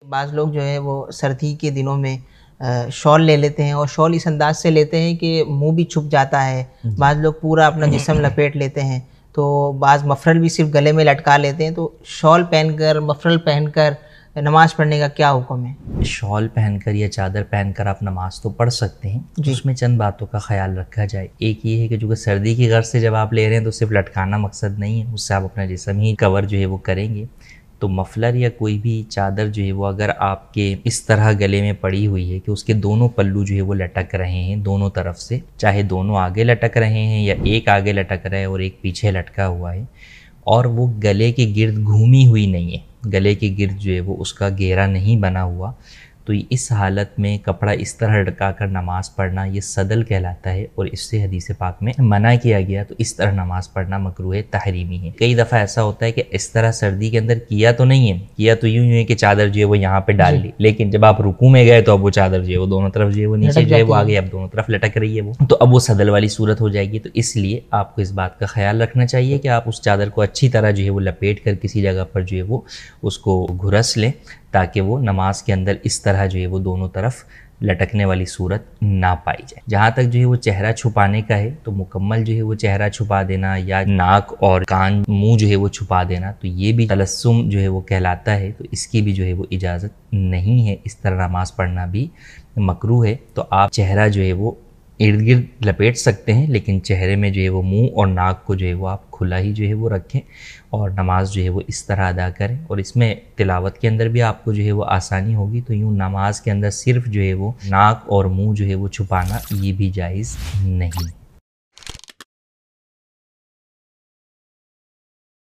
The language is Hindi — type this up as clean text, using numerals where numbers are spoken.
बाज़ लोग जो है वो सर्दी के दिनों में शॉल ले लेते हैं और शॉल इस अंदाज से लेते हैं कि मुंह भी छुप जाता है। बाज़ लोग पूरा अपना जिस्म लपेट लेते हैं, तो बाज़ मफरल भी सिर्फ गले में लटका लेते हैं। तो शॉल पहनकर, मफरल पहनकर नमाज़ पढ़ने का क्या हुक्म है? शॉल पहनकर या चादर पहनकर आप नमाज तो पढ़ सकते हैं, उसमें चंद बातों का ख्याल रखा जाए। एक ये है कि जो सर्दी की गर्ज से जब आप ले रहे हैं तो सिर्फ लटकाना मकसद नहीं है, उससे आप अपना जिस्म ही कवर जो है वो करेंगे। तो मफलर या कोई भी चादर जो है वो अगर आपके इस तरह गले में पड़ी हुई है कि उसके दोनों पल्लू जो है वो लटक रहे हैं दोनों तरफ से, चाहे दोनों आगे लटक रहे हैं या एक आगे लटक रहा है और एक पीछे लटका हुआ है, और वो गले के गिर्द घूमी हुई नहीं है, गले के गिर्द जो है वो उसका घेरा नहीं बना हुआ, तो इस हालत में कपड़ा इस तरह लटका कर नमाज़ पढ़ना ये सदल कहलाता है और इससे हदीस पाक में मना किया गया। तो इस तरह नमाज़ पढ़ना मकरूह तहरीमी है। कई दफ़ा ऐसा होता है कि इस तरह सर्दी के अंदर किया तो नहीं है, किया तो यूँ है कि चादर जो है वो यहाँ पे डाल ली, लेकिन जब आप रुकू में गए तो अब वो चादर जो है वो दोनों तरफ जो है वो नीचे जो है वो आगे अब दोनों तरफ लटक रही है वो, तो अब वो सदल वाली सूरत हो जाएगी। तो इसलिए आपको इस बात का ख्याल रखना चाहिए कि आप उस चादर को अच्छी तरह जो है वो लपेट कर किसी जगह पर जो है वो उसको घुरस लें, ताकि वो नमाज के अंदर इस तरह जो है वो दोनों तरफ लटकने वाली सूरत ना पाई जाए। जहाँ तक जो है वो चेहरा छुपाने का है तो मुकम्मल जो है वो चेहरा छुपा देना या नाक और कान मुंह जो है वो छुपा देना, तो ये भी तलस्सुम जो है वो कहलाता है, तो इसकी भी जो है वो इजाज़त नहीं है। इस तरह नमाज पढ़ना भी मकरूह है। तो आप चेहरा जो है वो इर्द गिर्द लपेट सकते हैं, लेकिन चेहरे में जो है वो मुंह और नाक को जो है वो आप खुला ही जो है वो रखें और नमाज जो है वो इस तरह अदा करें। और इसमें तिलावत के अंदर भी आपको जो है वो आसानी होगी। तो यूँ नमाज के अंदर सिर्फ जो है वो नाक और मुंह जो है वो छुपाना ये भी जायज़ नहीं।